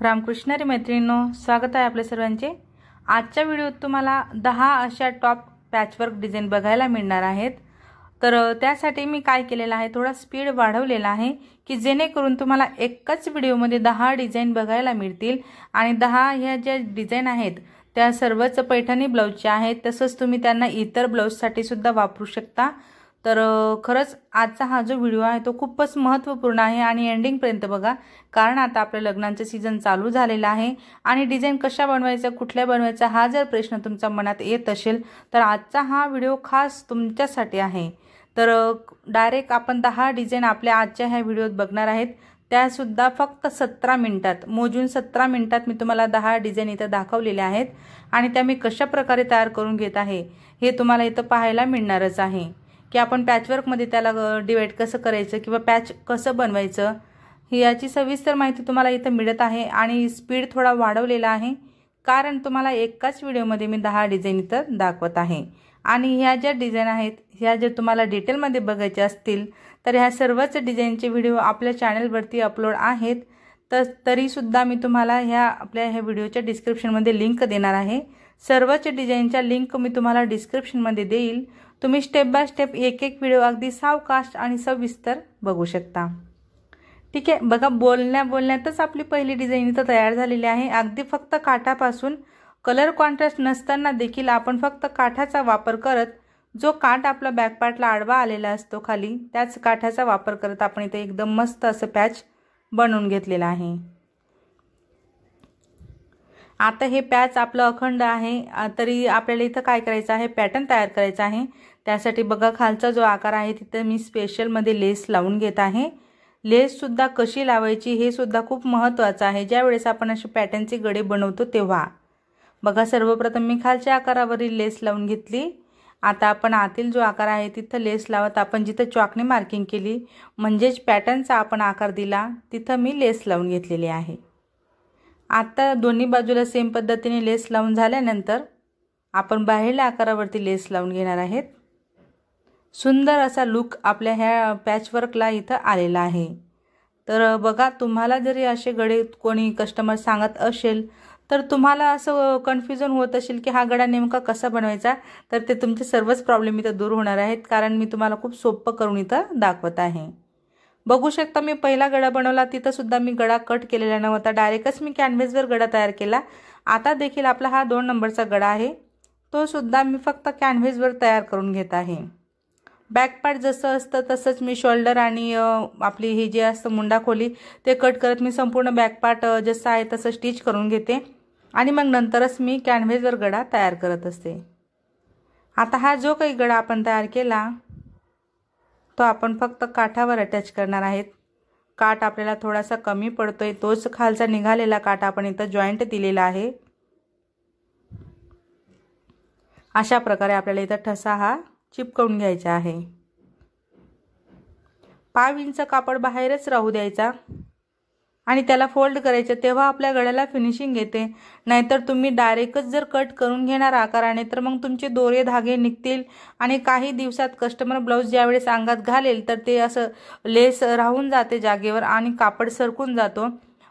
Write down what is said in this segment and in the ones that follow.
रामकृष्ण मैत्रिणींनो, स्वागत आहे आपल्या सर्वांचे। आजच्या व्हिडिओत तुम्हाला 10 अशा टॉप पॅचवर्क डिझाइन बघायला मिळणार आहेत। तर त्यासाठी मी काय केलेलं आहे, थोडा स्पीड वाढवलेला आहे की जेणेकरून तुम्हाला एकच व्हिडिओमध्ये 10 डिझाइन बघायला मिळतील आणि 10 ह्या ज्या डिझाइन आहेत त्या सर्वच पैठणी ब्लाउजचे आहेत। तसंच तुम्ही त्यांना इतर ब्लाउजसाठी सुद्धा वापरू शकता। तर खरंच आजचा हा जो व्हिडिओ आहे तो खूपच महत्त्वपूर्ण आहे आणि एंडिंग पर्यंत बघा, कारण आता आपल्या लग्नांचे सीजन चालू झालेला आहे आणि डिझाइन कशा बनवायचा, कुठल्या बनवायचा हा जर प्रश्न तुमच्या मनात येत असेल तर आजचा हा व्हिडिओ खास तुमच्यासाठी आहे। तर डायरेक्ट आपण 10 डिझाइन आपल्या आजच्या ह्या व्हिडिओत बघणार आहेत, त्या सुद्धा फक्त 17 मिनिटात। मोजून 17 मिनिटात मी तुम्हाला 10 डिझाइन इथं दाखवलेल्या आहेत आणि त्या मी कशा प्रकारे तयार करून घेत आहे हे तुम्हाला इथं पाहायला मिळणारच आहे की आपण पॅचवर्क मध्ये त्याला डिवाइड कसं करायचं किंवा पॅच कसं बनवायचं ही याची सविस्तर माहिती तुम्हाला इथं मिळत आहे। आणि स्पीड थोडा वाढवलेला आहे कारण तुम्हाला एकाच व्हिडिओमध्ये मी 10 डिझाइन इथं दाखवत आहे आणि ह्या ज्या डिझाइन आहेत ह्या जर तुम्हाला डिटेलमध्ये बघायच्या असतील तर ह्या सर्वच डिझाइनचे व्हिडिओ आपल्या चॅनलवरती अपलोड आहेत। तरी सुद्धा मी तुम्हाला आपल्या ह्या व्हिडिओच्या डिस्क्रिप्शनमध्ये लिंक देणार आहे। सर्वच डिझाइनच्या लिंक मी तुम्हाला डिस्क्रिप्शनमध्ये देईल। तुम्ही स्टेप बाय स्टेप एक व्हिडिओ अगदी सावकाश आणि सविस्तर बघू शकता। ठीक आहे, बघा बोलण्यातच आपली पहिली डिझाइन इथं तयार झालेली आहे। अगदी फक्त काठापासून कलर कॉन्ट्रास्ट नसताना देखील आपण फक्त काठाचा वापर करत, जो काठ आपला बॅक पार्टला आडवा आलेला असतो खाली, त्याच काठाचा वापर करत आपण इथे एकदम मस्त असं पॅच बनवून घेतलेला आहे। आता हे पॅच आपलं अखंड आहे, तरी आपल्याला इथं काय करायचं आहे, पॅटर्न तयार करायचा आहे। त्यासाठी बघा खालचा जो आकार आहे तिथे मी स्पेशल मध्ये लेस लावून घेत आहे। लेस सुद्धा कशी लावायची हे सुद्धा खूप महत्त्वाचं आहे ज्यावेळेस आपण असे पॅटर्नचे गडे बनवतो तेव्हा। बघा सर्वप्रथम मी खालच्या आकारावरील लेस लावून घेतली। आता आपण आतील जो आकार आहे तिथं लेस लावत आपण जिथे चॉकने मार्किंग केली म्हणजेच पॅटर्नचा आपण आकार दिला तिथं मी लेस लावून घेतलेली आहे। आता दोन्ही बाजूला सेम पद्धतीने लेस लावून झाल्यानंतर आपण बाहेरच्या आकारावरती लेस लावून घेणार आहेत। सुंदर असा लुक आपल्या ह्या पॅचवर्कला इथं आलेला आहे। तर बघा, तुम्हाला जरी असे गडे कोणी कस्टमर सांगत असेल तर तुम्हाला असं कन्फ्युजन होत असेल की हा गडा नेमका कसा बनवायचा, तर ते तुमचे सर्वच प्रॉब्लेम इथं दूर होणार आहेत कारण मी तुम्हाला खूप सोपं करून इथं दाखवत आहे। बघू शकता मी पहिला गडा बनवला तिथं सुद्धा मी गडा कट केलेला नव्हता, डायरेक्टच मी कॅनव्हासवर गडा तयार केला। आता देखील आपला हा 2 नंबरचा गडा आहे तो सुद्धा मी फक्त कॅनव्हासवर तयार करून घेत आहे। बॅक पार्ट जसं असतं तसंच मी शोल्डर आणि आपली ही जी असतं मुंडा खोली ते कट करत मी संपूर्ण बॅक पार्ट जसं आहे तसं स्टिच करून घेते आणि मग नंतरच मी कॅनव्हासवर गडा तयार करत असते। आता हा जो काही गडा आपण तयार केला तो आपण फक्त काठावर अटॅच करणार आहेत। काठ आपल्याला थोडासा कमी पडतोय, तोच खालचा निघालेला काठ आपण इथं जॉइंट दिलेला आहे। अशा प्रकारे आपल्याला इथं ठसा हा चिपकवून घ्यायचा आहे। 5 इंच कापड बाहेरच राहू द्यायचा आणि त्याला फोल्ड करायचं, तेव्हा आपल्या गळ्याला फिनिशिंग येते। नाहीतर तुम्ही डायरेक्टच जर कट करून घेणार आकाराने तर मग तुमचे दोरे धागे निघतील आणि काही दिवसात कस्टमर ब्लाउज ज्यावेळेस अंगात घालेल तर ते असं लेस राहून जाते जागेवर आणि कापड सरकून जातो,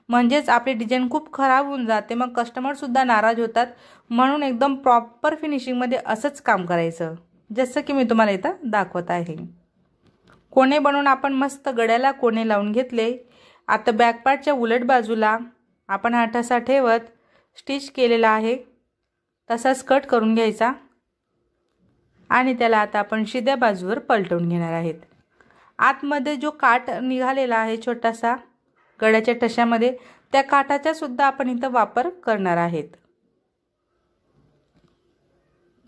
म्हणजेच आपली डिझाइन खूप खराब होऊन जाते। मग कस्टमर सुद्धा नाराज होतात। म्हणून एकदम प्रॉपर फिनिशिंग मध्ये असंच काम करायचं जसं की मी तुम्हाला इथं दाखवत आहे। कोणे बनवून आपण मस्त गड्याला कोणे लावून घेतले। आता बॅक पार्टच्या उलट बाजूला आपण हा ठसा ठेवत स्टिच केलेला आहे तसाच कट करून घ्यायचा आणि त्याला आता आपण शिद्या बाजूवर पलटवून घेणार आहेत। आतमध्ये जो काठ निघालेला आहे छोटासा गड्याच्या ठशामध्ये, त्या काठाचा सुद्धा आपण इथं वापर करणार आहेत।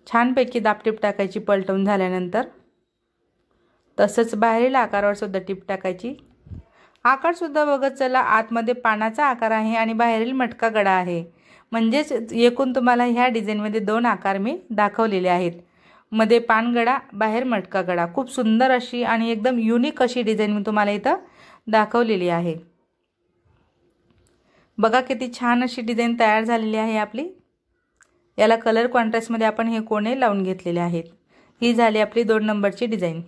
छानपैकी दाबटीप टाकायची पलटवून झाल्यानंतर, तसंच बाहेरील आकारावर सुद्धा टीप टाकायची। आकार सुद्धा बघत चला, आतमध्ये पानाचा आकार आहे आणि बाहेरील मटका गडा आहे, म्हणजेच एकूण तुम्हाला ह्या डिझाइनमध्ये 2 आकार मी दाखवलेले आहेत। मध्ये पानगडा, बाहेर मटका गडा, खूप सुंदर अशी आणि एकदम युनिक अशी डिझाइन मी तुम्हाला इथं दाखवलेली आहे। बघा किती छान अशी डिझाइन तयार झालेली आहे आपली। याला कलर कॉन्ट्रास्टमध्ये आपण हे कोणे लावून घेतलेले आहेत। ही झाली आपली 2 नंबरची डिझाइन।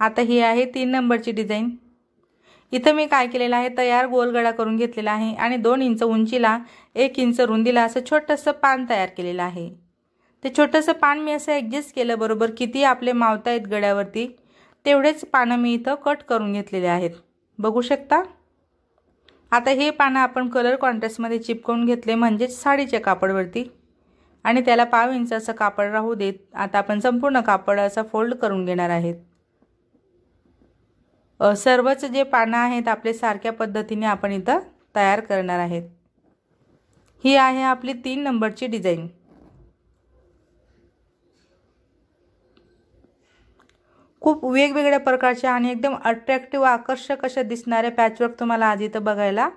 आता ही आहे 3 नंबरची डिझाइन। इथं मी काय केलेलं आहे, तयार गोलगडा करून घेतलेला आहे आणि 2 इंच उंचीला 1 इंच रुंदीला असं छोटंसं पान तयार केलेलं आहे। ते छोटंसं पान मी असं ॲडजस्ट केलं, बरोबर किती आपले मावतायत गळ्यावरती तेवढेच पानं मी इथं कट करून घेतलेले आहेत, बघू शकता। आता हे पानं आपण कलर कॉन्ट्रास्टमध्ये चिपकवून घेतले, म्हणजेच साडीच्या कापडवरती, आणि त्याला 1/2 इंच असं कापड राहू देत। आता आपण संपूर्ण कापड असं फोल्ड करून घेणार आहेत। सर्वच जे पानं आहेत आपले सारख्या पद्धतीने आपण इथं तयार करणार आहेत। ही आहे आपली 3 नंबरची डिझाइन। खूप वेगवेगळ्या प्रकारच्या आणि एकदम अट्रॅक्टिव्ह आकर्षक अशा दिसणाऱ्या पॅचवर्क तुम्हाला आज इथं बघायला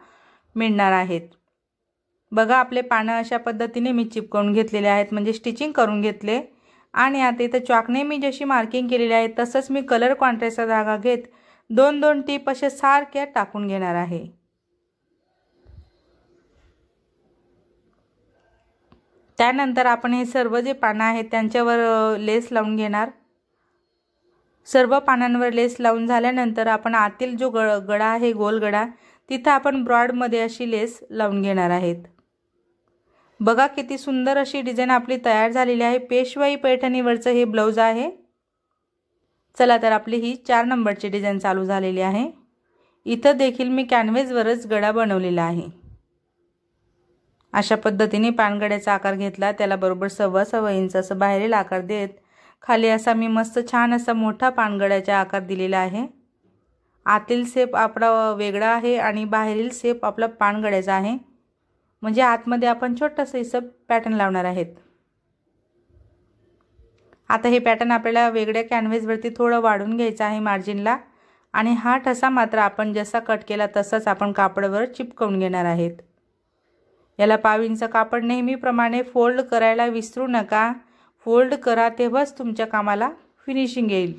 मिळणार आहेत। बघा, आपले पानं अशा पद्धतीने मी चिपकवून घेतलेले आहेत, म्हणजे स्टिचिंग करून घेतले। आणि आता इथं चॉकने मी जशी मार्किंग केलेली आहे तसंच मी कलर कॉन्ट्रास्टचा धागा घेत 2-2 टिप अशा सारख्या टाकून घेणार आहे। त्यानंतर आपण हे सर्व जे पानं आहेत त्यांच्यावर लेस लावून घेणार। सर्व पानांवर लेस लावून झाल्यानंतर आपण आतील जो गळा आहे, गोल गळा, तिथं आपण ब्रॉडमध्ये अशी लेस लावून घेणार आहेत। बघा किती सुंदर अशी डिझाइन आपली तयार झालेली आहे। पेशवाई पैठणीवरचं हे ब्लाउज आहे। चला तर आपली ही 4 नंबरची डिझाइन चालू झालेली आहे। इथं देखील मी कॅनव्हासवरच गळा बनवलेला आहे। अशा पद्धतीने पानगड्याचा आकार घेतला, त्याला बरोबर 1.25 इंच असं बाहेरील आकार देत खाली असा मी मस्त छान असा मोठा पानगड्याचा आकार दिलेला आहे। आतील शेप आपला वेगळा आहे आणि बाहेरील शेप आपला पानगड्याचा आहे, म्हणजे आतमध्ये आपण छोटंसं असं पॅटर्न लावणार आहेत। आता हे पॅटर्न आपल्याला वेगळ्या कॅनव्हासवरती थोडं वाढून घ्यायचं आहे मार्जिनला, आणि हा ठसा मात्र आपण जसा कट केला तसाच आपण कापडावर चिपकवून घेणार आहेत। याला 1/2 इंच कापड नेहमीप्रमाणे फोल्ड करायला विसरू नका। फोल्ड करा, तेव्हाच तुमच्या कामाला फिनिशिंग येईल।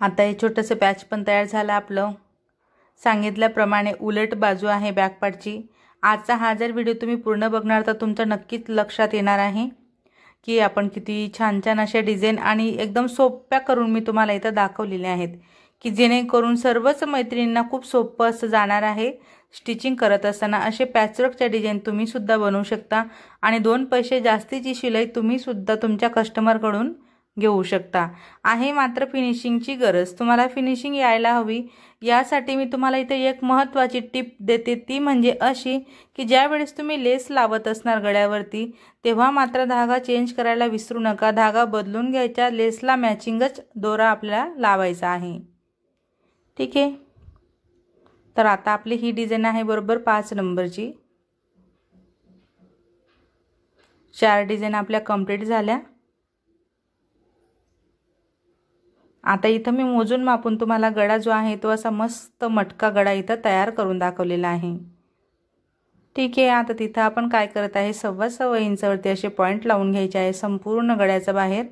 आता हे छोटंसं पॅच पण तयार झालं आपलं। सांगितल्याप्रमाणे उलट बाजू आहे बॅक पार्टची। आजचा हा जर व्हिडिओ तुम्ही पूर्ण बघणार तर तुमच्या नक्कीच लक्षात येणार आहे की आपण किती छान छान अशा डिझाइन आणि एकदम सोप्या करून मी तुम्हाला इथं दाखवलेले आहेत, की जेणेकरून सर्वच मैत्रिणींना खूप सोपं असं जाणार आहे। स्टिचिंग करत असताना असे पॅचवर्कच्या डिझाइन तुम्ही सुद्धा बनवू शकता आणि 2 पैसे जास्तीची शिलाई तुम्ही सुद्धा तुमच्या कस्टमरकडून घेऊ शकता। आहे मात्र फिनिशिंगची गरज, तुम्हाला फिनिशिंग यायला हवी। यासाठी मी तुम्हाला इथे एक महत्त्वाची टिप देते, ती म्हणजे अशी की ज्या वेळेस तुम्ही लेस लावत असणार गळ्यावरती तेव्हा मात्र धागा चेंज करायला विसरू नका। धागा बदलून घ्यायचा, लेसला मॅचिंगच दोरा आपल्याला लावायचा आहे, ठीक आहे। तर आता आपली ही डिझाइन आहे बरोबर 5 नंबरची। 4 डिझाइन आपल्या कंप्लीट झाल्या। आता इथं मी मोजून मापून तुम्हाला गळा जो आहे तो असा मस्त मटका गळा इथं तयार करून दाखवलेला आहे, ठीक आहे। आता तिथं आपण काय करत आहे, 1.25 इंचावरती असे पॉइंट लावून घ्यायचे आहे संपूर्ण गळ्याचा बाहेर,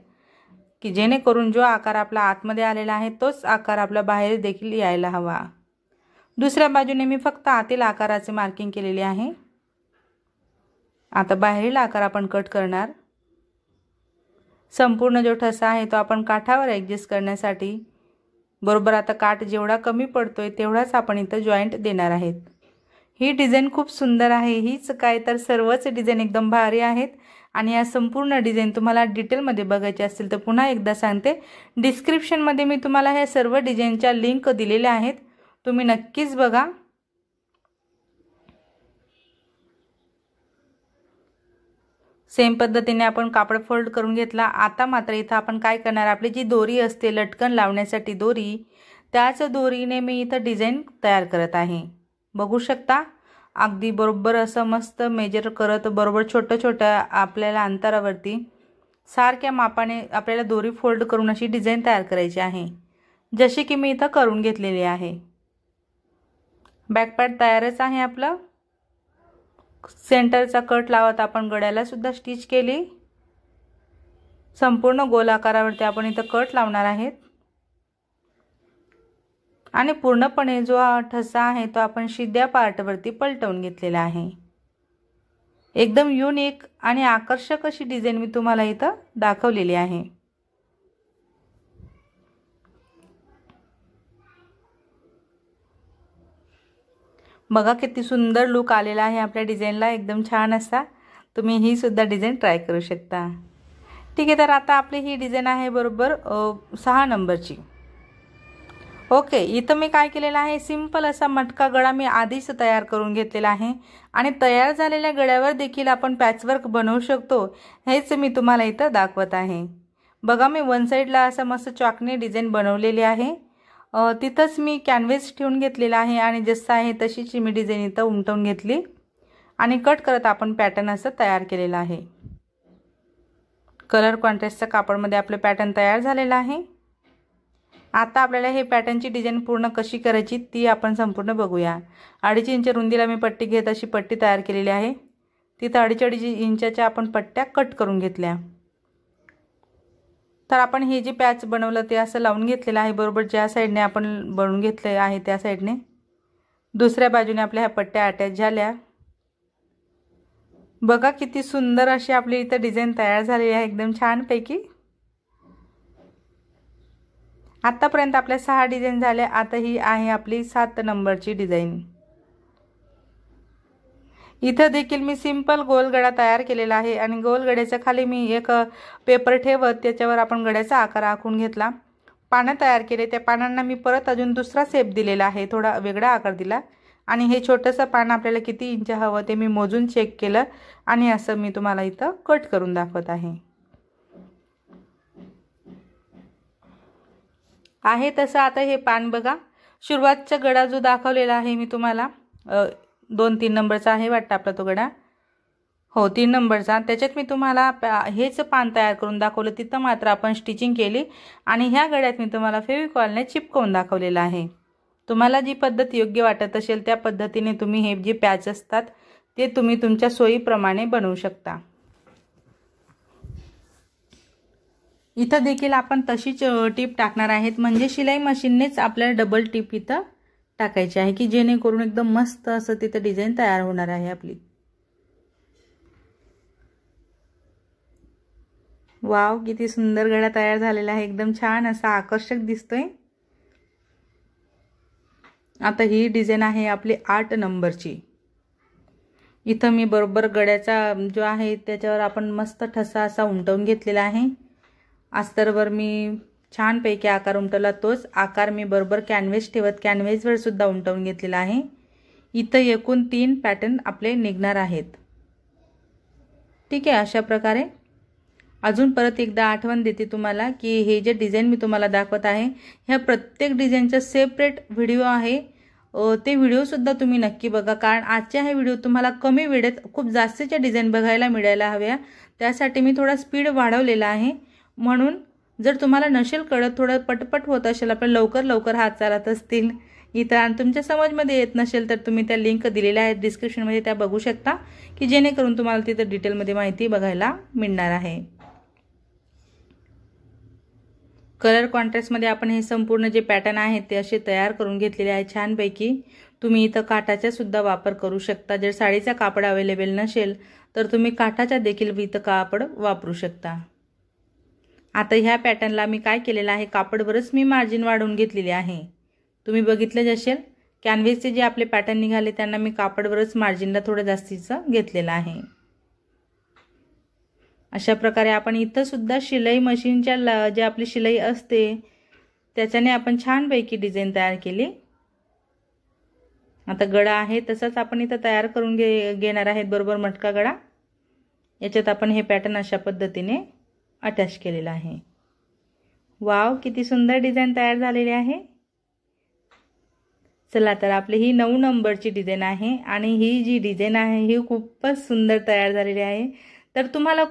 की जेणेकरून जो आकार आपला आतमध्ये आलेला आहे तोच आकार आपला बाहेर देखील यायला हवा। दुसऱ्या बाजूने मी फक्त आतील आकाराचे मार्किंग केलेले आहे। आता बाहेरील आकार आपण कट करणार। संपूर्ण जो ठसा आहे तो आपण काठावर ॲडजस्ट करण्यासाठी बरोबर आता काठ जेवढा कमी पडतोय तेवढाच आपण इथं जॉइंट देणार आहेत। ही डिझाइन खूप सुंदर आहे, हीच काय तर सर्वच डिझाइन एकदम भारी आहेत। आणि या संपूर्ण डिझाइन तुम्हाला डिटेलमध्ये बघायची असतील तर पुन्हा एकदा सांगते, डिस्क्रिप्शनमध्ये मी तुम्हाला ह्या सर्व डिझाइनच्या लिंक दिलेल्या आहेत, तुम्ही नक्कीच बघा। सेम पद्धतीने आपण कापड फोल्ड करून घेतला। आता मात्र इथं आपण काय करणार, आपली जी दोरी असते लटकन लावण्यासाठी दोरी, त्याच दोरीने मी इथं डिझाइन तयार करत आहे, बघू शकता। अगदी बरोबर असं मस्त मेजर करत बरोबर छोट्या आपल्याला अंतरावरती सारख्या मापाने आपल्याला दोरी फोल्ड करून अशी डिझाइन तयार करायची आहे, जशी की मी इथं करून घेतलेली आहे। बॅक पार्ट तयारच आहे आपलं। सेंटरचा कट लावत आपण गळ्याला सुद्धा स्टिच केली। संपूर्ण गोल आकारावरती आपण इथं कट लावणार आहेत आणि पूर्णपणे जो ठसा आहे तो आपण शिद्या पार्टवरती पलटवून घेतलेला आहे। एकदम युनिक आणि आकर्षक अशी डिझाईन मी तुम्हाला इथं दाखवलेली आहे। बघा किती सुंदर लुक आलेला आहे आपल्या डिझाईनला, एकदम छान असा। तुम्ही ही सुद्धा डिझाईन ट्राय करू शकता। ठीक आहे, तर आता आपली ही डिझाईन आहे बरोबर 6 नंबरची। ओके, इथं मी काय केलेलं आहे, सिंपल असा मटका गळा मी आधीच तयार करून घेतलेला आहे आणि तयार झालेल्या गळ्यावर देखील आपण पॅचवर्क बनवू शकतो, हेच मी तुम्हाला इथं दाखवत आहे। बघा मी वन साइडला असं मस्त चॉकने डिझाईन बनवलेली आहे। तिथंच मी कॅनव्हास ठेवून घेतलेला आहे आणि जसं आहे तशीच मी डिझाईन इथं उमटवून घेतली आणि कट करत आपण पॅटर्न असं तयार केलेला आहे। कलर कॉन्ट्रास्टच्या कापडमध्ये आपलं पॅटर्न तयार झालेलं आहे। आता आपल्याला हे पॅटर्नची डिझाईन पूर्ण कशी करायची ती आपण संपूर्ण बघूया। 2.5 इंच रुंदीला मी पट्टी घेत अशी पट्टी तयार केलेली आहे। तिथं 2.5 इंचाच्या आपण पट्ट्या कट करून घेतल्या। तर आपण हे जे पॅच बनवलं ते असं लावून घेतलेलं आहे, बरोबर ज्या साईडने आपण बनवून घेतले आहे त्या साईडने। दुसऱ्या बाजूने आपल्या ह्या पट्ट्या अटॅच झाल्या। बघा किती सुंदर अशी आपली इथं डिझाईन तयार झालेली आहे, एकदम छान पैकी। आतापर्यंत आपल्या 6 डिझाईन झाल्या। आता ही आहे आपली 7 नंबरची डिझाईन। इथं देखील मी सिंपल गोल गळा तयार केलेला आहे आणि गोल गळ्याच्या खाली मी एक पेपर ठेवत त्याच्यावर आपण गळ्याचा आकार आखून घेतला। पानं तयार केले, त्या पानांना मी परत अजून दुसरा शेप दिलेला आहे, थोडा वेगळा आकार दिला आणि हे छोटंसं पान आपल्याला किती इंच हवं ते मी मोजून चेक केलं आणि असं मी तुम्हाला इथं कट करून दाखवत आहे तसं। आता हे पान बघा, सुरुवातचा गळा जो दाखवलेला आहे मी तुम्हाला 2-3 नंबरचा आहे वाटतं आपला तो गळा, हो 3 नंबरचा, त्याच्यात मी तुम्हाला हेच पान तयार करून दाखवलं। तिथं मात्र आपण स्टिचिंग केली आणि ह्या गळ्यात मी तुम्हाला फेविकॉलने चिपकवून दाखवलेलं आहे। तुम्हाला जी पद्धत योग्य वाटत असेल त्या पद्धतीने तुम्ही हे जे पॅच असतात ते तुम्ही तुमच्या सोयीप्रमाणे बनवू शकता। इथं देखील आपण तशीच टीप टाकणार आहेत, म्हणजे शिलाई मशीननेच आपल्याला डबल टीप इथं टाकायची आहे की जेणेकरून एकदम मस्त असं तिथं डिझाईन तयार होणार आहे आपली। वाव, किती सुंदर गळा तयार झालेला आहे, एकदम छान असा आकर्षक दिसतोय। आता ही डिझाईन आहे आपली 8 नंबरची। इथं मी बरोबर गळ्याचा जो आहे त्याच्यावर आपण मस्त ठसा असा उमटवून घेतलेला आहे। अस्तरवर मी छान पैकी आकार उमटवला, तोच आकार मी बरोबर कॅनव्हास ठेवत कॅनव्हासवर सुद्धा उमटवून घेतलेला आहे। इथं एकूण 3 पॅटर्न आपले निघणार आहेत। ठीक आहे, अशा प्रकारे अजून परत एकदा आठवण देते तुम्हाला की हे जे डिझाईन मी तुम्हाला दाखवत आहे ह्या प्रत्येक डिझाईनचा सेपरेट व्हिडिओ आहे, ते व्हिडिओ सुद्धा तुम्ही नक्की बघा, कारण आजच्या हे व्हिडिओ तुम्हाला कमी वेळेत खूप जास्तीच्या डिझाईन बघायला मिळायला हव्या, त्यासाठी मी थोडा स्पीड वाढवलेला आहे। म्हणून जर तुम्हाला नसेल कळत, थोडं पटपट होत असेल, आपण लवकर हात चालत असतील इथं आणि तुमच्या समजमध्ये येत नसेल तर तुम्ही त्या लिंक दिलेल्या आहेत डिस्क्रिप्शनमध्ये, त्या बघू शकता की जेणेकरून तुम्हाला तिथं डिटेलमध्ये माहिती बघायला मिळणार आहे। कलर कॉन्ट्रास्टमध्ये आपण हे संपूर्ण जे पॅटर्न आहेत ते असे तयार करून घेतलेले आहे छानपैकी। तुम्ही इथं काठाचा सुद्धा वापर करू शकता, जर साडीचा कापड अवेलेबल नसेल तर तुम्ही काठाचा देखील इथं कापड वापरू शकता। आता ह्या पॅटर्नला मी काय केलेलं आहे, कापडवरच मी मार्जिन वाढवून घेतलेली आहे। तुम्ही बघितलं असेल कॅनव्हासचे जे आपले पॅटर्न निघाले त्यांना मी कापडवरच मार्जिनला थोडं जास्तीचं घेतलेलं आहे। अशा प्रकारे आपण इथं सुद्धा शिलाई मशीनच्या जे आपली शिलाई असते त्याच्याने आपण छानपैकी डिझाईन तयार केली। आता गळा आहे तसंच आपण इथं तयार करून घेणार आहेत, बरोबर मटका गळा। याच्यात आपण हे पॅटर्न अशा पद्धतीने अटॅच केलेला आहे। वाव, किती सुंदर डिझाईन तयार झालेली आहे। चला तर आपली ही 9 नंबरची डिझाईन आहे आणि ही जी डिझाईन आहे ही खूपच सुंदर तयार झालेली आहे। तर तुम्हाला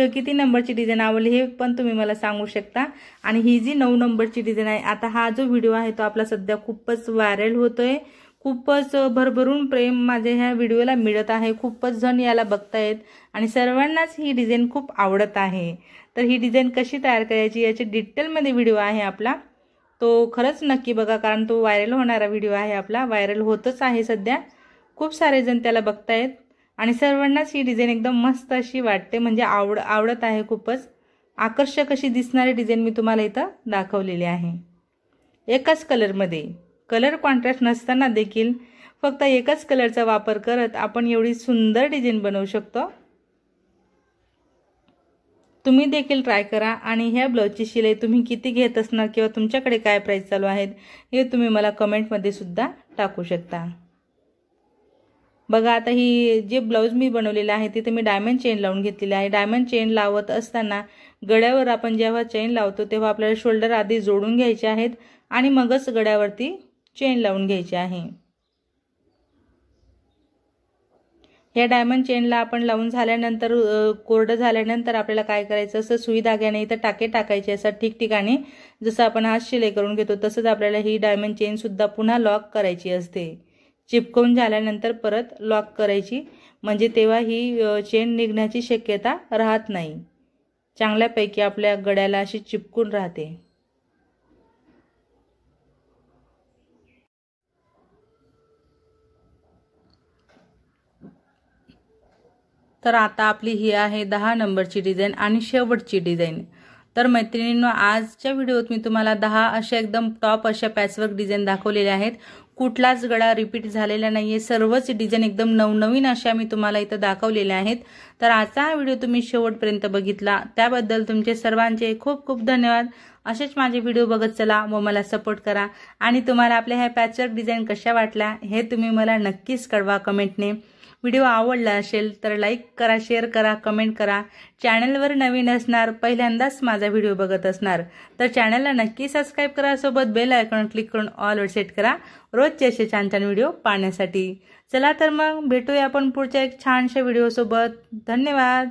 किती नंबरची डिझाईन आवडली हे पण तुम्ही मला सांगू शकता। आणि ही जी 9 नंबरची डिझाईन आहे, आता हा जो व्हिडिओ आहे तो आपला सध्या खूपच व्हायरल होतोय, खूपच भरभरून प्रेम माझ्या ह्या व्हिडिओला मिळत आहे, खूपच जण याला बघतायत आणि सर्वांनाच ही डिझाईन खूप आवडत आहे। तर ही डिझाईन कशी तयार करायची याची डिटेलमध्ये व्हिडिओ आहे आपला, तो खरंच नक्की बघा, कारण तो व्हायरल होणारा व्हिडिओ आहे आपला, व्हायरल होतच आहे सध्या, खूप सारे जण त्याला बघतायत। आणि सर्वांनाच ही डिझाईन एकदम मस्त अशी वाटते, म्हणजे आवडत आहे. खूपच आकर्षक अशी दिसणारी डिझाईन मी तुम्हाला इथं दाखवलेली आहे. एकाच कलरमध्ये, कलर कॉन्ट्रास्ट नसताना देखील फक्त एकाच कलरचा वापर करत आपण एवढी सुंदर डिझाईन बनवू शकतो. तुम्ही देखील ट्राय करा आणि ह्या ब्लाउजची शिलाई तुम्ही किती घेत असणार किंवा तुमच्याकडे काय प्राइस चालू आहेत हे तुम्ही मला कमेंटमध्ये सुद्धा टाकू शकता. बघा, आता ही जे ब्लाउज मी बनवलेलं आहे तिथे मी डायमंड चेन लावून घेतलेली आहे. डायमंड चेन लावत असताना गळ्यावर आपण जेव्हा चेन लावतो तेव्हा आपल्याला शोल्डर आधी जोडून घ्यायचे आहेत आणि मगच गळ्यावरती चेन लावून घ्यायची आहे. या डायमंड चेनला आपण लावून झाल्यानंतर कोरडं झाल्यानंतर आपल्याला काय करायचं, असं सुई धाग्याने इथं टाके टाकायचे असं ठिकठिकाणी. जसं आपण हात शिलाई करून घेतो तसंच आपल्याला ही डायमंड चेन सुद्धा पुन्हा लॉक करायची असते. चिपकवून झाल्यानंतर परत लॉक करायची, म्हणजे तेव्हा ही चेन निघण्याची शक्यता राहत नाही. चांगल्यापैकी आपल्या गळ्याला अशी चिपकून राहते. तर आता आपली ही आहे 10 नंबरची डिझाईन आणि शेवटची डिझाईन. तर मैत्रिणींनो, आजच्या व्हिडिओत मी तुम्हाला 10 अशा एकदम टॉप अशा पॅचवर्क डिझाईन दाखवलेल्या आहेत. कुठलाच गळा रिपीट झालेला नाहीये. सर्वच डिझाईन एकदम नवनवीन अशा मी तुम्हाला इथं दाखवलेल्या आहेत. तर आजचा हा व्हिडिओ तुम्ही शेवटपर्यंत बघितला त्याबद्दल तुमचे सर्वांचे खूप खूप धन्यवाद. असेच माझे व्हिडिओ बघत चला व मला सपोर्ट करा. आणि तुम्हाला आपल्या ह्या पॅचवर्क डिझाईन कशा वाटल्या हे तुम्ही मला नक्कीच कळवा कमेंटने. व्हिडिओ आवडला असेल तर लाईक करा, शेअर करा, कमेंट करा. चॅनलवर नवीन असणार, पहिल्यांदाच माझा व्हिडिओ बघत असणार तर चॅनलला नक्की सबस्क्राईब करा. सोबत बेल आयकॉन क्लिक करून ऑलवर सेट करा रोजचे असे छान छान व्हिडिओ पाहण्यासाठी. चला तर मग भेटूया आपण पुढच्या एक छानशा व्हिडिओ सोबत. धन्यवाद.